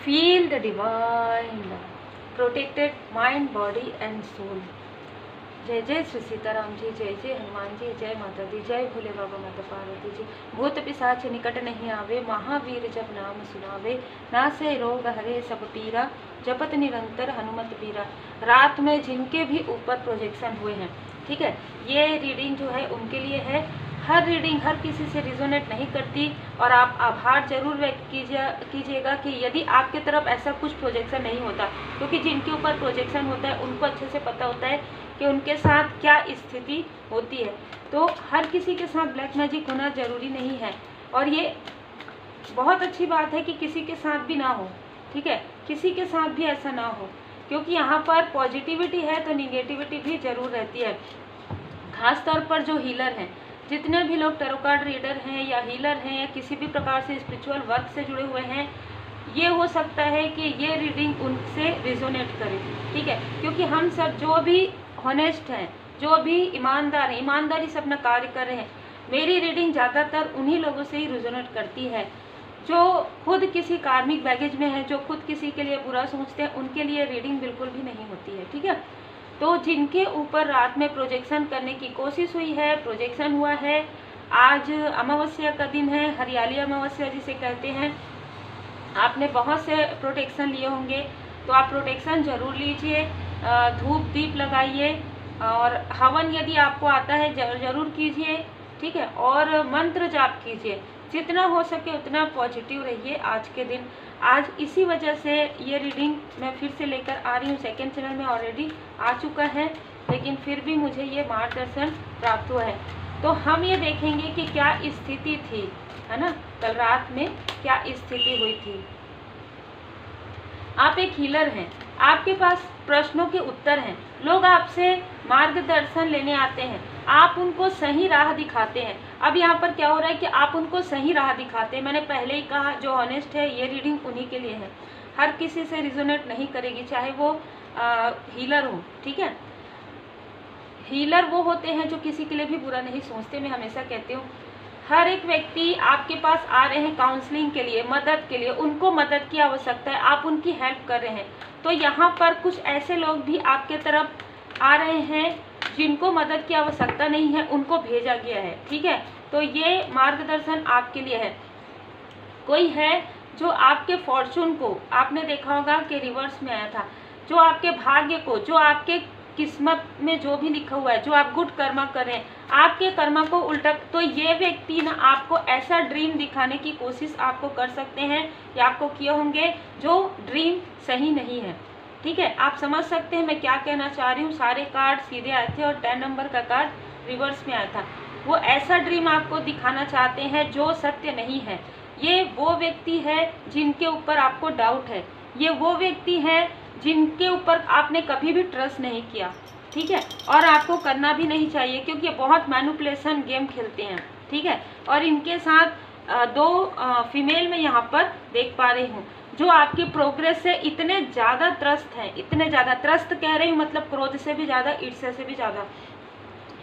Feel the divine love, protected mind, body and soul. जय जय श्री सीताराम जी, जय जय हनुमान जी, जय माता दी, जय भोले बाबा माता पार्वती जी। भूत पिशाच निकट नहीं आवे, महावीर जब नाम सुनावे, नासे रोग हरे सब पीरा, जपत निरंतर हनुमत बीरा। रात में जिनके भी ऊपर प्रोजेक्शन हुए हैं, ठीक है, ये रीडिंग जो है उनके लिए है। हर रीडिंग हर किसी से रिजोनेट नहीं करती और आप आभार जरूर व्यक्त कीजिएगा कि यदि आपके तरफ ऐसा कुछ प्रोजेक्शन नहीं होता, क्योंकि जिनके ऊपर प्रोजेक्शन होता है उनको अच्छे से पता होता है कि उनके साथ क्या स्थिति होती है। तो हर किसी के साथ ब्लैक मैजिक होना ज़रूरी नहीं है और ये बहुत अच्छी बात है कि किसी के साथ भी ना हो, ठीक है, किसी के साथ भी ऐसा ना हो, क्योंकि यहाँ पर पॉजिटिविटी है तो निगेटिविटी भी ज़रूर रहती है। खास तौर पर जो हीलर हैं, जितने भी लोग टैरो कार्ड रीडर हैं या हीलर हैं या किसी भी प्रकार से स्पिरिचुअल वर्क से जुड़े हुए हैं, ये हो सकता है कि ये रीडिंग उनसे रिजोनेट करे, ठीक है, क्योंकि हम सब जो भी हॉनेस्ट हैं, जो भी ईमानदार हैं, ईमानदारी से अपना कार्य कर रहे हैं, मेरी रीडिंग ज़्यादातर उन्हीं लोगों से ही रिजोनेट करती है जो खुद किसी कार्मिक बैगेज में है, जो खुद किसी के लिए बुरा सोचते हैं, उनके लिए रीडिंग बिल्कुल भी नहीं होती है, ठीक है। तो जिनके ऊपर रात में प्रोजेक्शन करने की कोशिश हुई है, प्रोजेक्शन हुआ है, आज अमावस्या का दिन है, हरियाली अमावस्या जिसे कहते हैं, आपने बहुत से प्रोटेक्शन लिए होंगे, तो आप प्रोटेक्शन ज़रूर लीजिए, धूप दीप लगाइए और हवन यदि आपको आता है ज़रूर कीजिए, ठीक है, और मंत्र जाप कीजिए, जितना हो सके उतना पॉजिटिव रहिए आज के दिन। आज इसी वजह से ये रीडिंग मैं फिर से लेकर आ रही हूँ, सेकंड चैनल में ऑलरेडी आ चुका है, लेकिन फिर भी मुझे ये मार्गदर्शन प्राप्त हुआ है। तो हम ये देखेंगे कि क्या स्थिति थी, है ना, कल रात में क्या स्थिति हुई थी। आप एक हीलर हैं, आपके पास प्रश्नों के उत्तर हैं, लोग आपसे मार्गदर्शन लेने आते हैं, आप उनको सही राह दिखाते हैं। अब यहाँ पर क्या हो रहा है कि आप उनको सही राह दिखाते हैं। मैंने पहले ही कहा जो ऑनेस्ट है ये रीडिंग उन्हीं के लिए है, हर किसी से रिजोनेट नहीं करेगी, चाहे वो हीलर हो, ठीक है। हीलर वो होते हैं जो किसी के लिए भी बुरा नहीं सोचते। मैं हमेशा कहती हूँ हर एक व्यक्ति आपके पास आ रहे हैं काउंसलिंग के लिए, मदद के लिए, उनको मदद की आवश्यकता है, आप उनकी हेल्प कर रहे हैं। तो यहाँ पर कुछ ऐसे लोग भी आपके तरफ आ रहे हैं जिनको मदद की आवश्यकता नहीं है, उनको भेजा गया है, ठीक है। तो ये मार्गदर्शन आपके लिए है। कोई है जो आपके फॉर्चून को, आपने देखा होगा कि रिवर्स में आया था, जो आपके भाग्य को, जो आपके किस्मत में जो भी लिखा हुआ है, जो आप गुड कर्मा कर रहे हैं, आपके कर्मा को उल्टा, तो ये व्यक्ति ना आपको ऐसा ड्रीम दिखाने की कोशिश आपको कर सकते हैं या आपको किए होंगे जो ड्रीम सही नहीं है, ठीक है। आप समझ सकते हैं मैं क्या कहना चाह रही हूँ। सारे कार्ड सीधे आए थे और 10 नंबर का कार्ड रिवर्स में आया था। वो ऐसा ड्रीम आपको दिखाना चाहते हैं जो सत्य नहीं है। ये वो व्यक्ति है जिनके ऊपर आपको डाउट है, ये वो व्यक्ति है जिनके ऊपर आपने कभी भी ट्रस्ट नहीं किया, ठीक है, और आपको करना भी नहीं चाहिए, क्योंकि ये बहुत मैनिपुलेशन गेम खेलते हैं, ठीक है। और इनके साथ दो फीमेल में यहाँ पर देख पा रही हूँ जो आपकी प्रोग्रेस से इतने ज़्यादा त्रस्त हैं, इतने ज़्यादा त्रस्त कह रही हूँ, मतलब क्रोध से भी ज़्यादा, ईर्ष्या से भी ज़्यादा।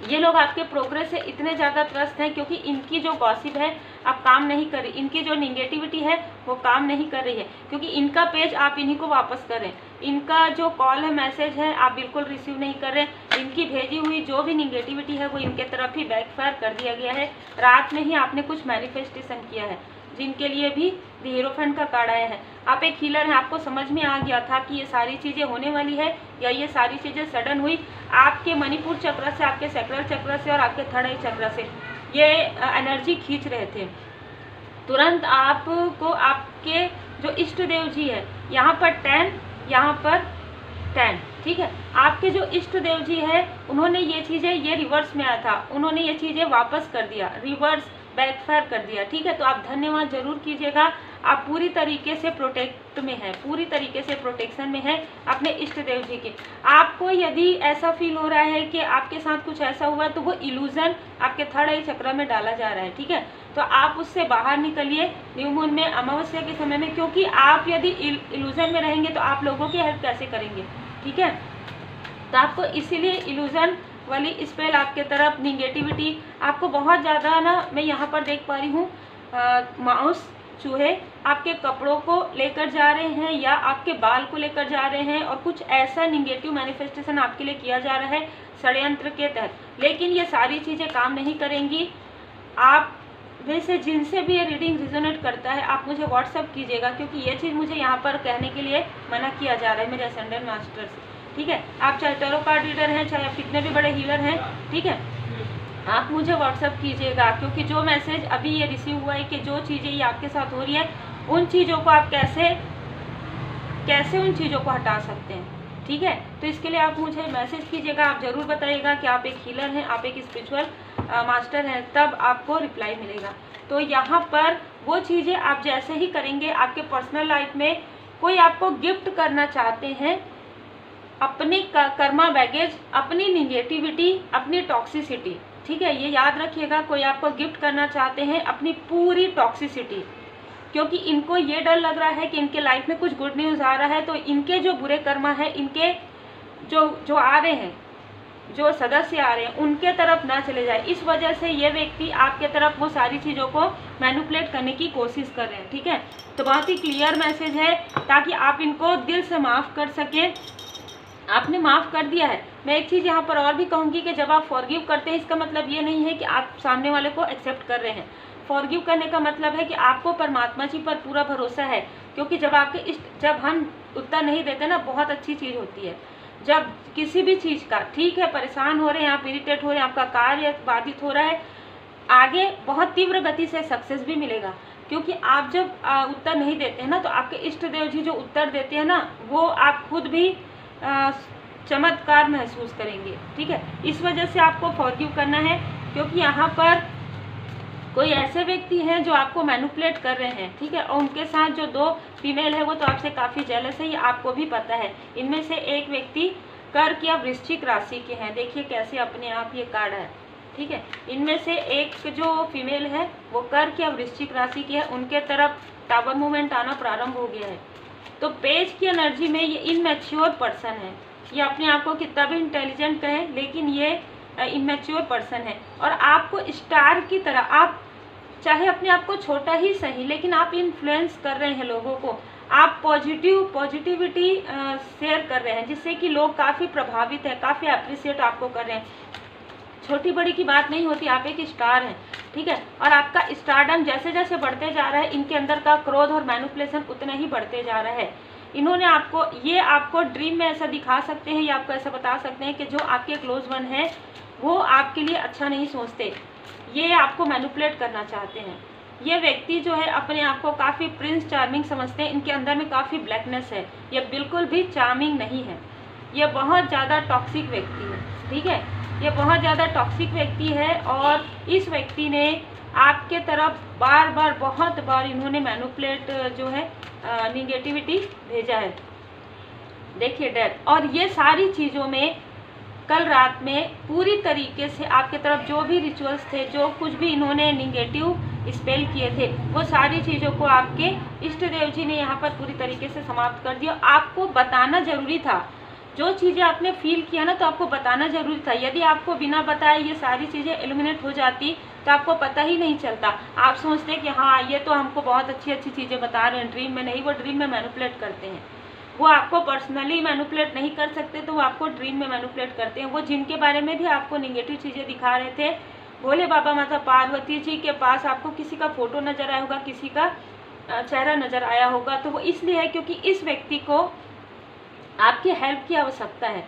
ये लोग आपके प्रोग्रेस से इतने ज़्यादा त्रस्त हैं क्योंकि इनकी जो गॉसिप है अब काम नहीं कर रही, इनकी जो निगेटिविटी है वो काम नहीं कर रही है, क्योंकि इनका पेज आप इन्हीं को वापस करें, इनका जो कॉल है, मैसेज है, आप बिल्कुल रिसीव नहीं कर रहे। इनकी भेजी हुई जो भी निगेटिविटी है वो इनके तरफ ही बैकफायर कर दिया गया है। रात में ही आपने कुछ मैनिफेस्टेशन किया है, जिनके लिए भी द हीरोफेंट का कार्ड आया है। आप एक हीलर हैं, आपको समझ में आ गया था कि ये सारी चीज़ें होने वाली है या ये सारी चीज़ें सडन हुई। आपके मणिपुर चक्र से, आपके सैक्रल चक्र से और आपके थर्ड आई चक्र से ये एनर्जी खींच रहे थे। तुरंत आपको आपके जो इष्ट देव जी है, यहाँ पर 10, यहाँ पर 10, ठीक है, आपके जो इष्ट देव जी है उन्होंने ये चीज़ें, ये रिवर्स में आया था, उन्होंने ये चीज़ें वापस कर दिया, रिवर्स बैकफायर कर दिया, ठीक है। तो आप धन्यवाद जरूर कीजिएगा। आप पूरी तरीके से प्रोटेक्ट में है, पूरी तरीके से प्रोटेक्शन में है अपने इष्ट देव जी के। आपको यदि ऐसा फील हो रहा है कि आपके साथ कुछ ऐसा हुआ है तो वो इल्यूजन आपके थर्ड आई चक्र में डाला जा रहा है, ठीक है। तो आप उससे बाहर निकलिए न्यू मून में, अमावस्या के समय में, क्योंकि आप यदि इल्यूजन में रहेंगे तो आप लोगों की हेल्प कैसे करेंगे, ठीक है। तो आपको इसीलिए इल्यूजन वाली स्पेल आपके तरफ, निगेटिविटी आपको बहुत ज़्यादा ना, मैं यहाँ पर देख पा रही हूँ माउस चूहे आपके कपड़ों को लेकर जा रहे हैं या आपके बाल को लेकर जा रहे हैं और कुछ ऐसा निगेटिव मैनिफेस्टेशन आपके लिए किया जा रहा है षड्यंत्र के तहत। लेकिन ये सारी चीज़ें काम नहीं करेंगी। आप वैसे जिनसे भी ये रीडिंग रिजोनेट करता है आप मुझे व्हाट्सअप कीजिएगा, क्योंकि ये चीज़ मुझे यहाँ पर कहने के लिए मना किया जा रहा है मेरे असेंडेंट मास्टर से। ठीक है, आप चाहे टैरो कार्ड रीडर हैं, चाहे आप कितने भी बड़े हीलर हैं, ठीक है, आप मुझे व्हाट्सअप कीजिएगा, क्योंकि जो मैसेज अभी ये रिसीव हुआ है कि जो चीज़ें ये आपके साथ हो रही है उन चीज़ों को आप कैसे उन चीज़ों को हटा सकते हैं। ठीक है, तो इसके लिए आप मुझे मैसेज कीजिएगा। आप ज़रूर बताइएगा कि आप एक हीलर हैं, आप एक स्पिरिचुअल मास्टर हैं, तब आपको रिप्लाई मिलेगा। तो यहाँ पर वो चीज़ें आप जैसे ही करेंगे, आपके पर्सनल लाइफ में कोई आपको गिफ्ट करना चाहते हैं अपने कर्मा बैगेज, अपनी निगेटिविटी, अपनी टॉक्सिसिटी। ठीक है, ये याद रखिएगा, कोई आपको गिफ्ट करना चाहते हैं अपनी पूरी टॉक्सिसिटी, क्योंकि इनको ये डर लग रहा है कि इनके लाइफ में कुछ गुड न्यूज़ आ रहा है तो इनके जो बुरे कर्मा है, इनके जो आ रहे हैं, जो सदस्य आ रहे हैं, उनके तरफ ना चले जाए। इस वजह से ये व्यक्ति आपके तरफ वो सारी चीज़ों को मैनिपुलेट करने की कोशिश कर रहे हैं। ठीक है, तो बहुत ही क्लियर मैसेज है ताकि आप इनको दिल से माफ़ कर सकें। आपने माफ़ कर दिया है। मैं एक चीज़ यहाँ पर और भी कहूँगी कि जब आप फॉरगिव करते हैं, इसका मतलब ये नहीं है कि आप सामने वाले को एक्सेप्ट कर रहे हैं। फॉरगिव करने का मतलब है कि आपको परमात्मा जी पर पूरा भरोसा है, क्योंकि जब हम उत्तर नहीं देते ना, बहुत अच्छी चीज़ होती है। जब किसी भी चीज़ का, ठीक है, परेशान हो रहे हैं आप, इरिटेट हो रहे हैं, आपका कार्य बाधित हो रहा है, आगे बहुत तीव्र गति से सक्सेस भी मिलेगा। क्योंकि आप जब उत्तर नहीं देते हैं ना, तो आपके इष्ट देव जी जो उत्तर देते हैं ना, वो आप खुद भी चमत्कार महसूस करेंगे। ठीक है, इस वजह से आपको फॉरगिव करना है, क्योंकि यहाँ पर कोई ऐसे व्यक्ति हैं जो आपको मैनिपुलेट कर रहे हैं। ठीक है, और उनके साथ जो 2 फीमेल है वो तो आपसे काफ़ी जेलस है, ये आपको भी पता है। इनमें से एक व्यक्ति कर्क या वृश्चिक राशि के हैं। देखिए कैसे अपने आप ये कार्ड है। ठीक है, इनमें से एक जो फीमेल है वो कर्क या वृश्चिक राशि की है, उनके तरफ टावर मूवमेंट आना प्रारंभ हो गया है। तो पेज की एनर्जी में ये इनमैच्योर पर्सन है। ये अपने आप को कितना भी इंटेलिजेंट कहें, लेकिन ये इमैच्योर पर्सन है। और आपको स्टार की तरह, आप चाहे अपने आप को छोटा ही सही, लेकिन आप इन्फ्लुएंस कर रहे हैं लोगों को। आप पॉजिटिविटी शेयर कर रहे हैं, जिससे कि लोग काफ़ी प्रभावित हैं, काफ़ी अप्रिशिएट आपको कर रहे हैं। छोटी बड़ी की बात नहीं होती, आप एक स्टार हैं। ठीक है, और आपका स्टारडम जैसे जैसे बढ़ते जा रहा है, इनके अंदर का क्रोध और मैनिपुलेशन उतना ही बढ़ते जा रहा है। इन्होंने आपको ड्रीम में ऐसा दिखा सकते हैं या आपको ऐसा बता सकते हैं कि जो आपके क्लोज वन है वो आपके लिए अच्छा नहीं सोचते, ये आपको मैनिपुलेट करना चाहते हैं। ये व्यक्ति जो है अपने आप को काफ़ी प्रिंस चार्मिंग समझते हैं, इनके अंदर में काफ़ी ब्लैकनेस है, ये बिल्कुल भी चार्मिंग नहीं है, ये बहुत ज़्यादा टॉक्सिक व्यक्ति है। ठीक है, ये बहुत ज़्यादा टॉक्सिक व्यक्ति है और इस व्यक्ति ने आपके तरफ बार बार बहुत बार इन्होंने मैनिपुलेट जो है निगेटिविटी भेजा है। देखिए डेथ, और ये सारी चीज़ों में कल रात में पूरी तरीके से आपके तरफ जो भी रिचुअल्स थे, जो कुछ भी इन्होंने निगेटिव स्पेल किए थे, वो सारी चीज़ों को आपके इष्ट देव जी ने यहाँ पर पूरी तरीके से समाप्त कर दिया। आपको बताना जरूरी था, जो चीज़ें आपने फील किया ना, तो आपको बताना जरूरी था। यदि आपको बिना बताए ये सारी चीज़ें एलिमिनेट हो जाती तो आपको पता ही नहीं चलता। आप सोचते कि हाँ ये तो हमको बहुत अच्छी अच्छी चीज़ें बता रहे हैं, ड्रीम में नहीं, वो ड्रीम में मैनिपुलेट करते हैं। वो आपको पर्सनली मैनिपुलेट नहीं कर सकते, तो वो आपको ड्रीम में मैनिपुलेट करते हैं। वो जिनके बारे में भी आपको नेगेटिव चीज़ें दिखा रहे थे, भोले बाबा माता पार्वती जी के पास आपको किसी का फोटो नज़र आया होगा, किसी का चेहरा नज़र आया होगा, तो वो इसलिए है क्योंकि इस व्यक्ति को आपकी हेल्प की आवश्यकता है।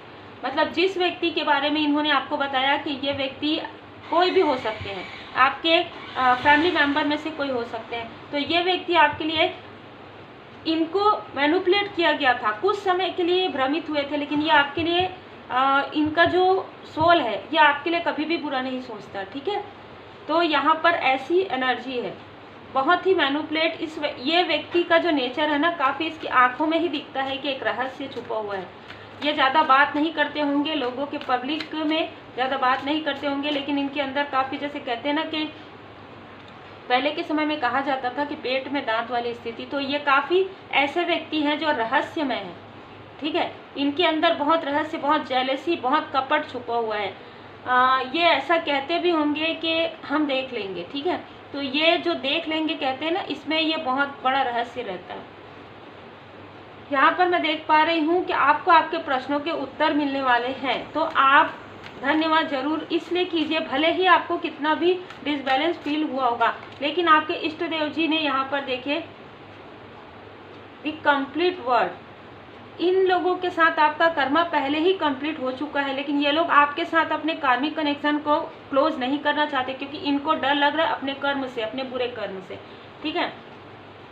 मतलब जिस व्यक्ति के बारे में इन्होंने आपको बताया कि ये व्यक्ति कोई भी हो सकते हैं, आपके फैमिली मेम्बर में से कोई हो सकते हैं, तो ये व्यक्ति आपके लिए, इनको मैनिपुलेट किया गया था, कुछ समय के लिए भ्रमित हुए थे, लेकिन ये आपके लिए इनका जो सोल है ये आपके लिए कभी भी बुरा नहीं सोचता। ठीक है, तो यहाँ पर ऐसी एनर्जी है, बहुत ही मैनिपुलेट। ये व्यक्ति का जो नेचर है ना, काफ़ी इसकी आंखों में ही दिखता है कि एक रहस्य छुपा हुआ है। ये ज़्यादा बात नहीं करते होंगे, लोगों के पब्लिक में ज़्यादा बात नहीं करते होंगे, लेकिन इनके अंदर काफ़ी, जैसे कहते हैं ना कि पहले के समय में कहा जाता था कि पेट में दांत वाली स्थिति, तो ये काफ़ी ऐसे व्यक्ति हैं जो रहस्यमय हैं। ठीक है, इनके अंदर बहुत रहस्य, बहुत जेलसी, बहुत कपट छुपा हुआ है। ये ऐसा कहते भी होंगे कि हम देख लेंगे। ठीक है, तो ये जो देख लेंगे कहते हैं ना, इसमें ये बहुत बड़ा रहस्य रहता है। यहाँ पर मैं देख पा रही हूँ कि आपको आपके प्रश्नों के उत्तर मिलने वाले हैं, तो आप धन्यवाद जरूर इसलिए कीजिए, भले ही आपको कितना भी डिसबैलेंस फील हुआ होगा, लेकिन आपके इष्ट देव जी ने यहाँ पर देखिए द कंप्लीट वर्ड, इन लोगों के साथ आपका कर्मा पहले ही कंप्लीट हो चुका है, लेकिन ये लोग आपके साथ अपने कार्मिक कनेक्शन को क्लोज नहीं करना चाहते, क्योंकि इनको डर लग रहा है अपने कर्म से, अपने बुरे कर्म से, ठीक है।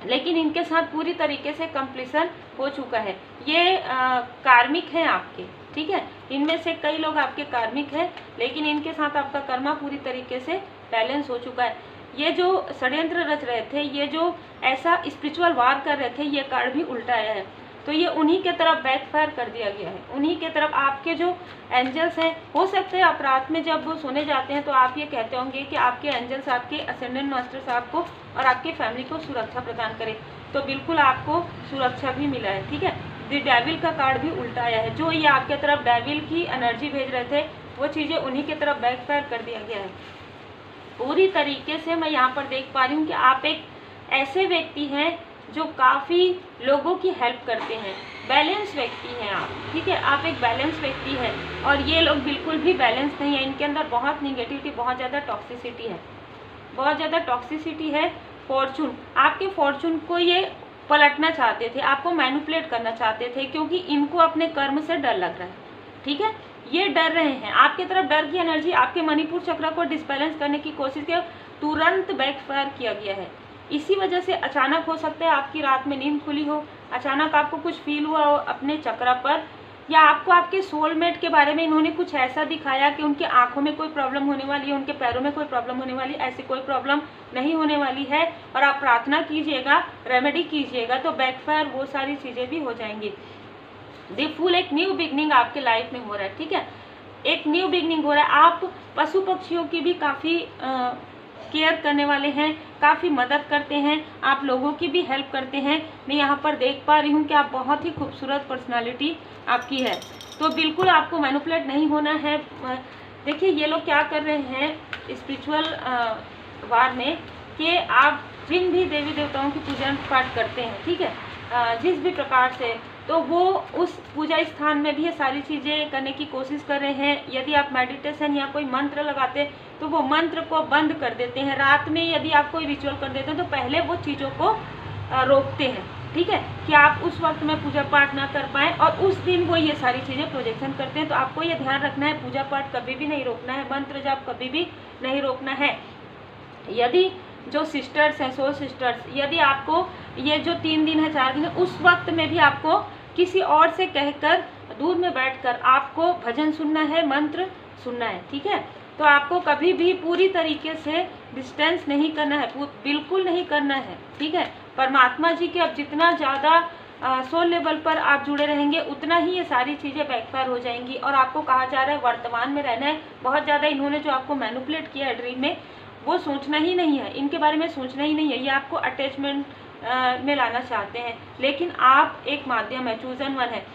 लेकिन इनके साथ पूरी तरीके से कंप्लीशन हो चुका है। ये कार्मिक हैं आपके, ठीक है, इनमें से कई लोग आपके कार्मिक हैं, लेकिन इनके साथ आपका कर्मा पूरी तरीके से बैलेंस हो चुका है। ये जो षड्यंत्र रच रहे थे, ये जो ऐसा स्पिरिचुअल वार कर रहे थे, ये कार्ड भी उल्टा आया है, तो ये उन्हीं के तरफ बैकफायर कर दिया गया है। उन्हीं के तरफ आपके जो एंजल्स हैं, हो सकते हैं आप रात में जब वो सोने जाते हैं तो आप ये कहते होंगे कि आपके एंजल्स आपके असेंडेंट मास्टर्स आपको और आपके फैमिली को सुरक्षा प्रदान करें, तो बिल्कुल आपको सुरक्षा भी मिला है, ठीक है। द डेविल का कार्ड भी उल्टा आया है, जो ये आपके तरफ डेविल की एनर्जी भेज रहे थे, वो चीज़ें उन्हीं के तरफ बैकफायर कर दिया गया है पूरी तरीके से। मैं यहाँ पर देख पा रही हूँ कि आप एक ऐसे व्यक्ति हैं जो काफ़ी लोगों की हेल्प करते हैं, बैलेंस व्यक्ति हैं आप, ठीक है, आप एक बैलेंस व्यक्ति हैं, और ये लोग बिल्कुल भी बैलेंस नहीं है, इनके अंदर बहुत निगेटिविटी, बहुत ज़्यादा टॉक्सिसिटी है, बहुत ज़्यादा टॉक्सिसिटी है। फॉर्चून, आपके फॉर्चून को ये पलटना चाहते थे, आपको मैनिपुलेट करना चाहते थे, क्योंकि इनको अपने कर्म से डर लग रहा है, ठीक है, ये डर रहे हैं आपके तरफ। डर की एनर्जी आपके मणिपुर चक्र को डिसबैलेंस करने की कोशिश की, तुरंत बैकफायर किया गया है। इसी वजह से अचानक हो सकता है आपकी रात में नींद खुली हो, अचानक आपको कुछ फील हुआ हो अपने चक्र पर, या आपको आपके सोलमेट के बारे में इन्होंने कुछ ऐसा दिखाया कि उनके आंखों में कोई प्रॉब्लम होने वाली है, उनके पैरों में कोई प्रॉब्लम होने वाली है। ऐसी कोई प्रॉब्लम नहीं होने वाली है, और आप प्रार्थना कीजिएगा, रेमेडी कीजिएगा, तो बैकफायर वो सारी चीज़ें भी हो जाएंगी। द फूल, एक न्यू बिगनिंग आपके लाइफ में हो रहा है, ठीक है, एक न्यू बिगनिंग हो रहा है। आप पशु पक्षियों की भी काफ़ी केयर करने वाले हैं, काफ़ी मदद करते हैं, आप लोगों की भी हेल्प करते हैं। मैं यहाँ पर देख पा रही हूँ कि आप बहुत ही खूबसूरत पर्सनालिटी आपकी है, तो बिल्कुल आपको मैनिपुलेट नहीं होना है। देखिए ये लोग क्या कर रहे हैं स्पिरिचुअल वार में, कि आप जिन भी देवी देवताओं की पूजा पाठ करते हैं, ठीक है, जिस भी प्रकार से, तो वो उस पूजा स्थान में भी ये सारी चीज़ें करने की कोशिश कर रहे हैं। यदि आप मेडिटेशन या कोई मंत्र लगाते तो वो मंत्र को बंद कर देते हैं। रात में यदि आप कोई रिचुअल कर देते हैं तो पहले वो चीज़ों को रोकते हैं, ठीक है, कि आप उस वक्त में पूजा पाठ ना कर पाएँ, और उस दिन वो ये सारी चीज़ें प्रोजेक्शन करते हैं। तो आपको ये ध्यान रखना है, पूजा पाठ कभी भी नहीं रोकना है, मंत्र जाप कभी भी नहीं रोकना है। यदि जो सिस्टर्स हैं, सोल सिस्टर्स, यदि आपको ये जो 3 दिन है 4 दिन है, उस वक्त में भी आपको किसी और से कहकर दूर में बैठकर आपको भजन सुनना है, मंत्र सुनना है, ठीक है। तो आपको कभी भी पूरी तरीके से डिस्टेंस नहीं करना है, बिल्कुल नहीं करना है, ठीक है। परमात्मा जी के अब जितना ज़्यादा सोल लेवल पर आप जुड़े रहेंगे, उतना ही ये सारी चीज़ें बैकफायर हो जाएंगी, और आपको कहा जा रहा है वर्तमान में रहना है। बहुत ज़्यादा इन्होंने जो आपको मैनिपुलेट किया है ड्रीम में, वो सोचना ही नहीं है, इनके बारे में सोचना ही नहीं है। ये आपको अटैचमेंट में लाना चाहते हैं, लेकिन आप एक माध्यम है, चूजन वन है।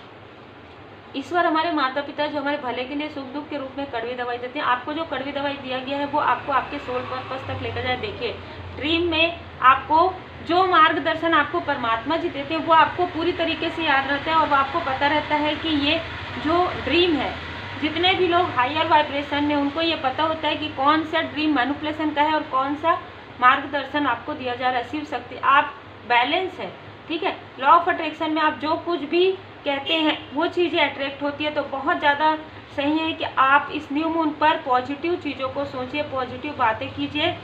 ईश्वर हमारे माता पिता जो हमारे भले के लिए सुख दुख के रूप में कड़वी दवाई देते हैं, आपको जो कड़वी दवाई दिया गया है वो आपको आपके सोल पर्पस तक लेकर जाए। देखिए ड्रीम में आपको जो मार्गदर्शन आपको परमात्मा जी देते हैं वो आपको पूरी तरीके से याद रहता है, और आपको पता रहता है कि ये जो ड्रीम है, जितने भी लोग हायर वाइब्रेशन में, उनको ये पता होता है कि कौन सा ड्रीम मैनिपुलेशन का है और कौन सा मार्गदर्शन आपको दिया जा रहा है। शिव शक्ति, आप बैलेंस है, ठीक है। लॉ ऑफ अट्रैक्शन में आप जो कुछ भी कहते हैं वो चीज़ें अट्रैक्ट होती है, तो बहुत ज़्यादा सही है कि आप इस न्यू मून पर पॉजिटिव चीज़ों को सोचिए, पॉजिटिव बातें कीजिए।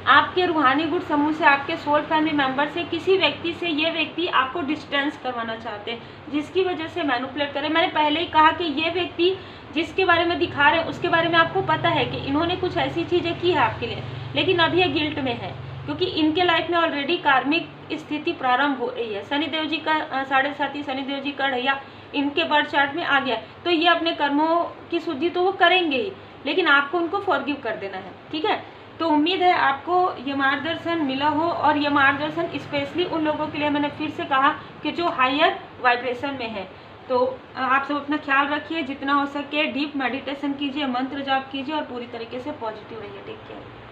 आपके रूहानी गुड समूह से, आपके सोल फैमिली मेंबर से, किसी व्यक्ति से, ये व्यक्ति आपको डिस्टेंस करवाना चाहते हैं, जिसकी वजह से मैनिपुलेट करें। मैंने पहले ही कहा कि ये व्यक्ति जिसके बारे में दिखा रहे हैं उसके बारे में आपको पता है कि इन्होंने कुछ ऐसी चीज़ें की है आपके लिए, लेकिन अभी ये गिल्ट में है, क्योंकि इनके लाइफ में ऑलरेडी कार्मिक स्थिति प्रारंभ हो रही है। शनिदेव जी का 7.5 शनिदेव जी का ढैया इनके बर्थ चार्ट में आ गया, तो ये अपने कर्मों की शुद्धि तो वो करेंगे ही, लेकिन आपको उनको फॉरगिव कर देना है, ठीक है। तो उम्मीद है आपको ये मार्गदर्शन मिला हो, और ये मार्गदर्शन स्पेशली उन लोगों के लिए, मैंने फिर से कहा कि जो हायर वाइब्रेशन में है। तो आप सब अपना ख्याल रखिए, जितना हो सके डीप मेडिटेशन कीजिए, मंत्र जाप कीजिए, और पूरी तरीके से पॉजिटिव रहिए। Take care.